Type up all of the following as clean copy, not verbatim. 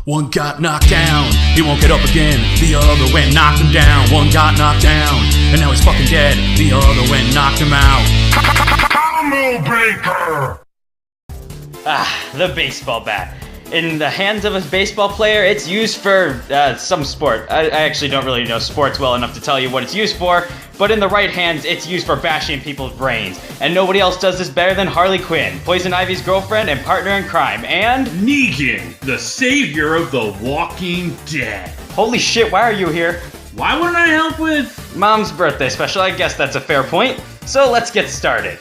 One got knocked down, he won't get up again. The other went knocked him down. One got knocked down, and now he's fucking dead. The other went knocked him out. Combo Breaker! The baseball bat. In the hands of a baseball player, it's used for some sport. I actually don't really know sports well enough to tell you what it's used for, but in the right hands, it's used for bashing people's brains. And nobody else does this better than Harley Quinn, Poison Ivy's girlfriend and partner in crime, and Negan, the savior of the Walking Dead. Holy shit, why are you here? Why wouldn't I help with Mom's birthday special, I guess that's a fair point. So let's get started.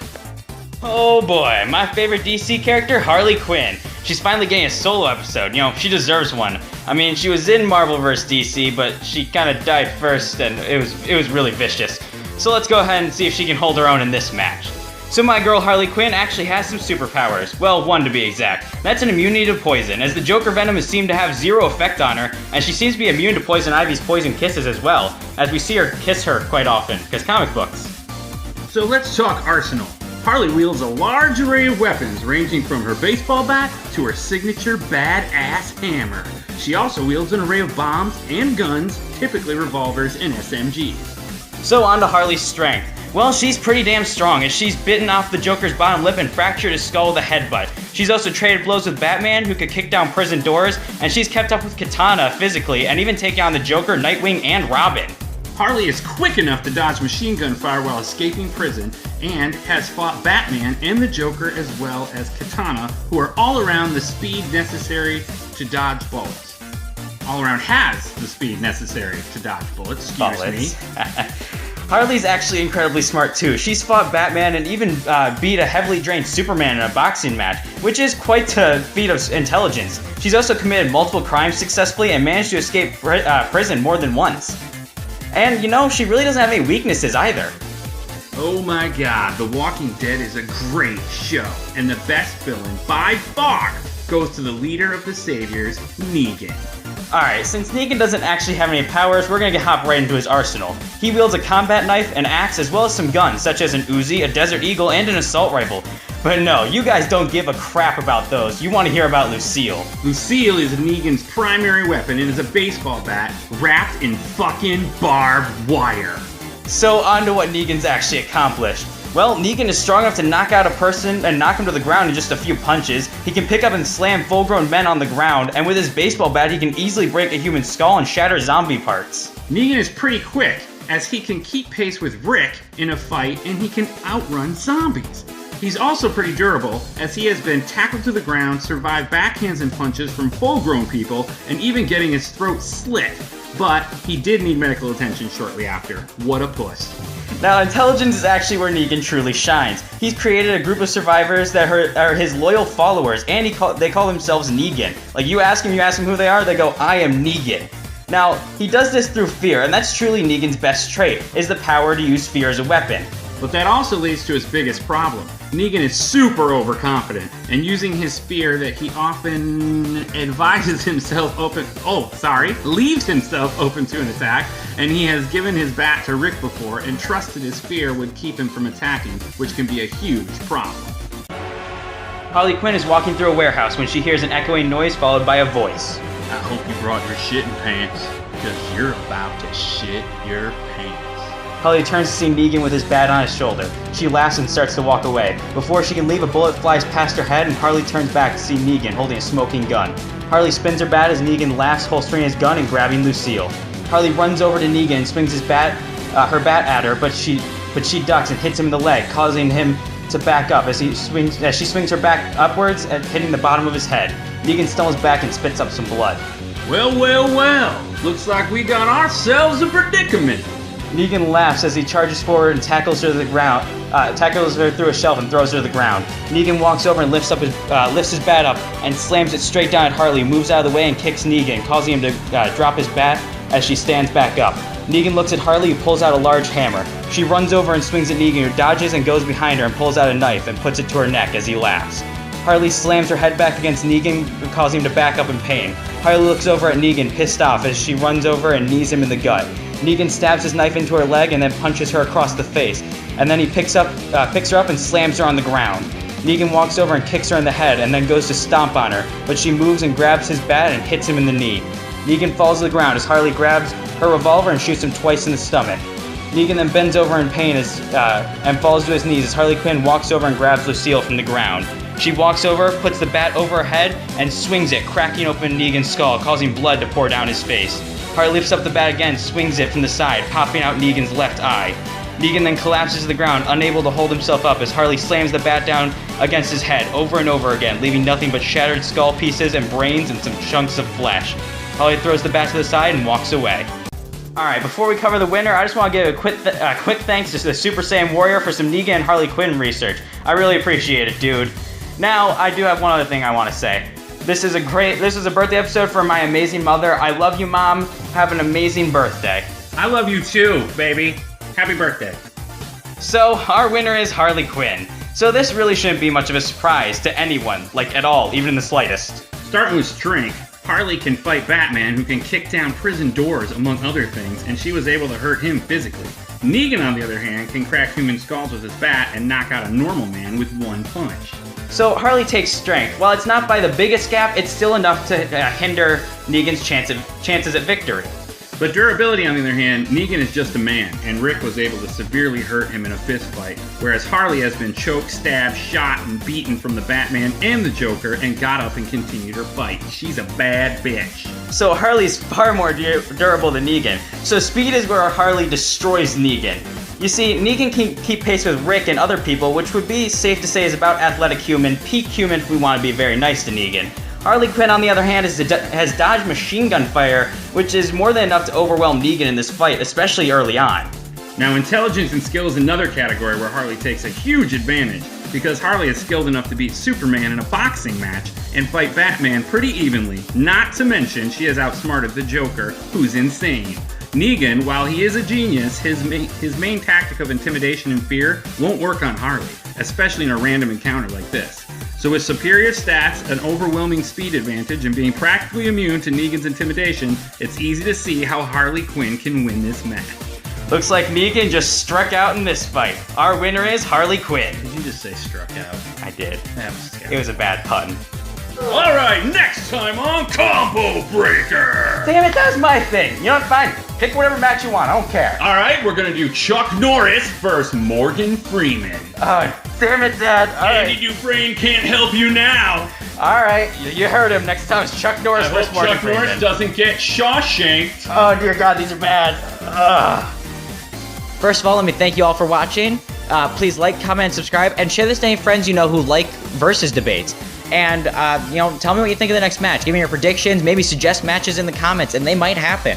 Oh boy, my favorite DC character, Harley Quinn. She's finally getting a solo episode. You know, she deserves one. I mean, she was in Marvel vs. DC, but she kind of died first, and it was really vicious. So let's go ahead and see if she can hold her own in this match. So my girl Harley Quinn actually has some superpowers. Well, one to be exact. That's an immunity to poison, as the Joker venom has seemed to have zero effect on her, and she seems to be immune to Poison Ivy's poison kisses as well, as we see her kiss her quite often, because comic books. So let's talk arsenal. Harley wields a large array of weapons, ranging from her baseball bat to her signature badass hammer. She also wields an array of bombs and guns, typically revolvers and SMGs. So on to Harley's strength. Well, she's pretty damn strong, as she's bitten off the Joker's bottom lip and fractured his skull with a headbutt. She's also traded blows with Batman, who could kick down prison doors, and she's kept up with Katana physically, and even taken on the Joker, Nightwing, and Robin. Harley is quick enough to dodge machine gun fire while escaping prison, and has fought Batman and the Joker as well as Katana, who are all around the speed necessary to dodge bullets. All around has the speed necessary to dodge bullets, excuse me. Harley's actually incredibly smart too. She's fought Batman and even beat a heavily drained Superman in a boxing match, which is quite a feat of intelligence. She's also committed multiple crimes successfully and managed to escape prison more than once. And, you know, she really doesn't have any weaknesses either. Oh my god, The Walking Dead is a great show, and the best villain by far goes to the leader of the Saviors, Negan. Alright, since Negan doesn't actually have any powers, we're gonna hop right into his arsenal. He wields a combat knife, an axe, as well as some guns, such as an Uzi, a Desert Eagle, and an assault rifle. But no, you guys don't give a crap about those. You want to hear about Lucille. Lucille is Negan's primary weapon and is a baseball bat wrapped in fucking barbed wire. So on to what Negan's actually accomplished. Well, Negan is strong enough to knock out a person and knock him to the ground in just a few punches. He can pick up and slam full-grown men on the ground, and with his baseball bat he can easily break a human skull and shatter zombie parts. Negan is pretty quick, as he can keep pace with Rick in a fight and he can outrun zombies. He's also pretty durable, as he has been tackled to the ground, survived backhands and punches from full-grown people, and even getting his throat slit. But he did need medical attention shortly after. What a puss. Now, intelligence is actually where Negan truly shines. He's created a group of survivors that are his loyal followers, and they call themselves Negan. Like, you ask him who they are, they go, I am Negan. Now, he does this through fear, and that's truly Negan's best trait, is the power to use fear as a weapon. But that also leads to his biggest problem. Negan is super overconfident, and using his fear that he often leaves himself open to an attack, and he has given his bat to Rick before and trusted his fear would keep him from attacking, which can be a huge problem. Harley Quinn is walking through a warehouse when she hears an echoing noise followed by a voice. I hope you brought your shitting pants, because you're about to shit your pants. Harley turns to see Negan with his bat on his shoulder. She laughs and starts to walk away. Before she can leave, a bullet flies past her head, and Harley turns back to see Negan holding a smoking gun. Harley spins her bat as Negan laughs, holstering his gun and grabbing Lucille. Harley runs over to Negan and swings her bat at her, but she ducks and hits him in the leg, causing him to back up as she swings her back upwards and hitting the bottom of his head. Negan stumbles back and spits up some blood. Well, looks like we got ourselves a predicament. Negan laughs as he charges forward and tackles her through a shelf and throws her to the ground. Negan walks over and lifts his bat up and slams it straight down at Harley, moves out of the way and kicks Negan, causing him to drop his bat as she stands back up. Negan looks at Harley, who pulls out a large hammer. She runs over and swings at Negan, who dodges and goes behind her and pulls out a knife and puts it to her neck as he laughs. Harley slams her head back against Negan, causing him to back up in pain. Harley looks over at Negan, pissed off, as she runs over and knees him in the gut. Negan stabs his knife into her leg and then punches her across the face. And then he picks her up and slams her on the ground. Negan walks over and kicks her in the head and then goes to stomp on her, but she moves and grabs his bat and hits him in the knee. Negan falls to the ground as Harley grabs her revolver and shoots him twice in the stomach. Negan then bends over in pain and falls to his knees as Harley Quinn walks over and grabs Lucille from the ground. She walks over, puts the bat over her head, and swings it, cracking open Negan's skull, causing blood to pour down his face. Harley lifts up the bat again, swings it from the side, popping out Negan's left eye. Negan then collapses to the ground, unable to hold himself up as Harley slams the bat down against his head over and over again, leaving nothing but shattered skull pieces and brains and some chunks of flesh. Harley throws the bat to the side and walks away. Alright, before we cover the winner, I just want to give a quick thanks to the Super Saiyan Warrior for some Negan and Harley Quinn research. I really appreciate it, dude. Now, I do have one other thing I want to say. This is a birthday episode for my amazing mother. I love you, Mom. Have an amazing birthday. I love you too, baby. Happy birthday. So, our winner is Harley Quinn. So this really shouldn't be much of a surprise to anyone, like at all, even in the slightest. Starting with strength, Harley can fight Batman, who can kick down prison doors, among other things, and she was able to hurt him physically. Negan, on the other hand, can crack human skulls with his bat and knock out a normal man with one punch. So Harley takes strength. While it's not by the biggest gap, it's still enough to hinder Negan's chances at victory. But durability, on the other hand, Negan is just a man, and Rick was able to severely hurt him in a fist fight, whereas Harley has been choked, stabbed, shot, and beaten from the Batman and the Joker, and got up and continued her fight. She's a bad bitch. So Harley's far more durable than Negan. So speed is where Harley destroys Negan. You see, Negan can keep pace with Rick and other people, which would be safe to say is about athletic human, peak human if we want to be very nice to Negan. Harley Quinn, on the other hand, has dodged machine gun fire, which is more than enough to overwhelm Negan in this fight, especially early on. Now, intelligence and skill is another category where Harley takes a huge advantage, because Harley is skilled enough to beat Superman in a boxing match and fight Batman pretty evenly, not to mention she has outsmarted the Joker, who's insane. Negan, while he is a genius, his main tactic of intimidation and fear won't work on Harley, especially in a random encounter like this. So with superior stats, an overwhelming speed advantage, and being practically immune to Negan's intimidation, it's easy to see how Harley Quinn can win this match. Looks like Negan just struck out in this fight. Our winner is Harley Quinn. Did you just say struck out? I did. That was scary. It was a bad pun. Alright, next time on Combo Breaker! Damn it, that was my thing. You know what, fine. Pick whatever match you want, I don't care. Alright, we're gonna do Chuck Norris versus Morgan Freeman. Oh, damn it, Dad. Andy Dufresne can't help you now. Alright, you heard him. Next time it's Chuck Norris versus Morgan Chuck Freeman. Norris doesn't get Shawshanked. Oh, dear God, these are bad. Ugh. First of all, let me thank you all for watching. Please like, comment, and subscribe, and share this to any friends you know who like versus debates. And, tell me what you think of the next match. Give me your predictions, maybe suggest matches in the comments, and they might happen.